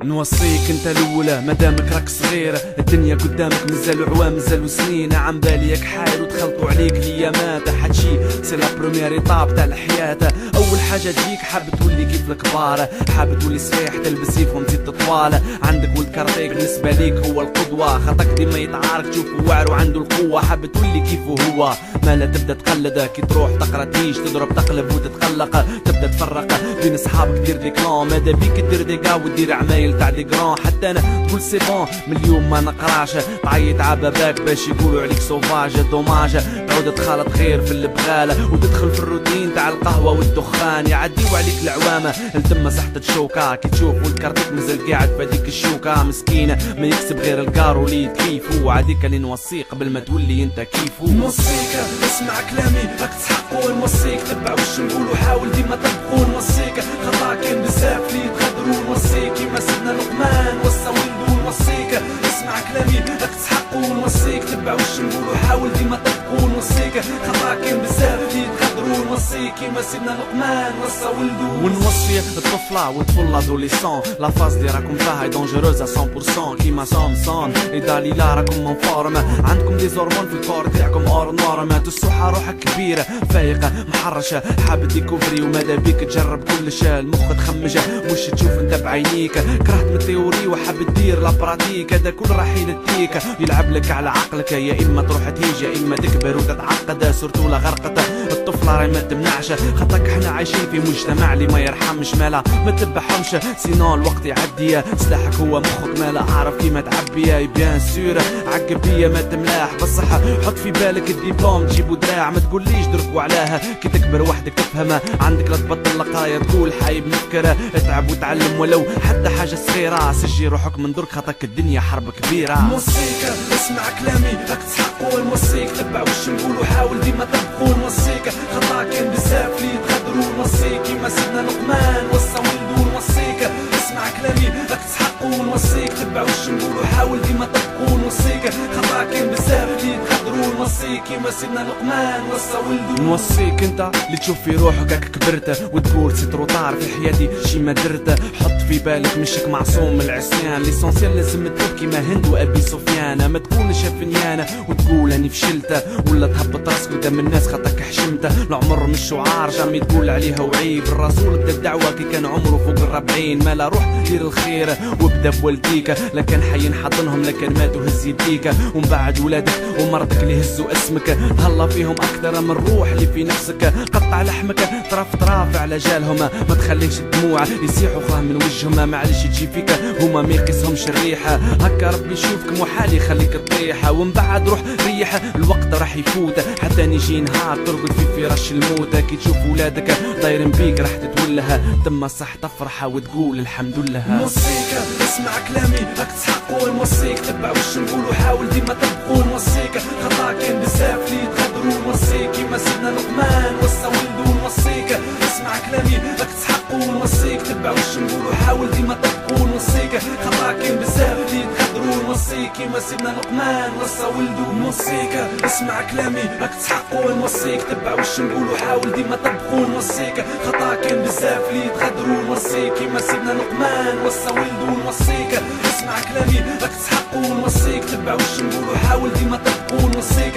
نوصيك انت الاولى مادامك راك صغير، الدنيا قدامك مازالو عوام مازالو سنين، عم باليك حاير ودخلطوا عليك ليامات، حتشي سي لا بروميير ايطاب تاع الحياة. اول حاجة تجيك حاب تولي كيف الكبار، حاب تولي صحيح تلبس يفهم تزيد تطوال، عندك ولد كارتيك بالنسبة ليك هو القدوة، خطك ديما يتعارك تشوفه واعر وعنده القوة، حاب تولي كيفه هو مالا تبدا تقلد، كي تروح تقرا تيش تضرب تقلب وتتقلق، تبدا تفرق بين اصحابك دير دي كلون، ماذا بيك دير دي كا ودير عمايل تاع دي كرون، حتى انا تقول سي بون من اليوم ما نقراش، تعيط عباباك باش يقولوا عليك سوفاج، دوماج تعود تخالط خير في البغاله وتدخل في الروتين تاع القهوه والدخان، يعديو عليك العوامه لتما صحت تشوكا، كي تشوف والكارتيك مازال قاعد فهاديك الشوكه، مسكينه ما يكسب غير الكارو اللي كيفو، عاديك اللي نوصيك قبل ما تولي انت كيفو. نوصيك اسمع كلامي راك تسحقو، نوصيك تبع واش نقولو حاول ديما تطبقو، نوصيك خطا كاين بزاف اللي يتغدرو، نوصيك كيما سيدنا لقمان وصى ولدو، نوصيك اسمع كلامي راك تسحقو، نوصيك تبع واش نقولو حاول ديما تطبقو، نوصيك خطا كاين بزاف اللي يتغدرو، نوصيك كيما سيدنا لقمان وصى ولدو. ونوصي الطفله والطفل ادوليسون، لا فاز اللي راكم فيها هي دونجيروز 100% كيما سامسون داليلا راكم من فورم، عندكم دي زورمون في الكور تاعكم اور نورم، تسوحه روحك كبيره فايقه محرشه، حاب ديكوفري وماذا بيك تجرب كلش، المخ تخمجه مش تشوف انت بعينيك، كرهت من التيوري وحاب تدير لابراتيك، هذا كل راح يديك يلعب لك على عقلك، يا اما تروح تهيج يا اما تكبر وتتعقد، سورتو لا غرقت الطفله راهي ما تمنعش، خاطرك احنا عايشين في مجتمع اللي ما يرحمش، مالا ما تبحمش سينو الوقت يعدي، سلاحك هو مخك مالا اعرف كيما تعبي، بيان سور عقب بيا ما تملاح بصح حط في بالك الدبلوم تجيبو دراع، ما تقوليش درك وعلاها كي تكبر وحدك تفهمها، عندك لا تبطل القرايه تقول حايب نفكر، اتعب وتعلم ولو حتى حاجه صغيره، سجي روحك من درك خاطرك الدنيا حرب كبيره. نوصيك اسمع كلامي راك تسحقو، نوصيك تبع واش نقولو حاول ديما تطبقو، نوصيك خطا كاين بزاف اللي يتغدرو، نوصيك كيما سيدنا لقمان وصى ولدو، نوصيك اسمع كلامي راك تسحقو، نوصيك تبع واش نقولو حاول ديما تطبقو، نوصيك خطا كاين بزاف اللي يتغدرو، نوصيك كيما سيدنا لقمان وصى ولدو. نوصيك انت اللي تشوف في روحك هاك كبرت وتقول سي طار في حياتي شي ما درت، حط في بالك مشك معصوم من العصيان، ليسونسيال لازم تبكي كيما هند وابي سفيان، ما تكونش فنيانه وتقول اني فشلت، ولا تهبط راسك قدام الناس خاطرك حشمت، العمر مش شعار جامي تقول عليها وعيب، الرسول بدا الدعوه كي كان عمره فوق ال40، مالا روح دير الخير وابدا بوالديك، لكن حي نحضنهم لكن ماتوا هز يديك، ومن بعد ولادك ومرضك اللي هزوا اسمك، هلا فيهم اكثر من الروح اللي في نفسك، قطع لحمك طرف على جالهم، ما تخليش الدموع يسيحوا خاه من وجههم، معلش تجي فيك هما ما يقيسهمش الريحه، هكا ربي يشوفك محال يخليك تطيح، ومن بعد روح ريح الوقت راح يفوت، حتى نيجي نهار ترقد في فراش الموت، كي تشوف ولادك دايرين بيك راح تتولها، تما صح تفرح وتقول الحمد لله. نوصيك اسمع كلامي راك تسحقو، نوصيك تبع واش نقولو حاول ديما تطبقو، نوصيك خطا كاين بزاف اللي يتغدرو، نوصيك كيما سيدنا لقمان وصى ولدو، نوصيك اسمع كلامي راك تسحقو، نوصيك تبع واش نقولو حاول ديما تطبقو، نوصيك خطا كاين بزاف اللي يتغدرو، نوصيك كيما سيدنا لقمان وصى ولدو، نوصيك اسمع كلامي راك تسحقو، نوصيك تبع واش نقولو حاول ديما تطبقو، نوصيك خطا كاين بزاف اللي يتغدرو، نوصيك كيما سيدنا لقمان وصى ولدو، نوصيك اسمع كلامي راك تسحقو، نوصيك تبع واش نقولو حاول ديما تطبقو، نوصيك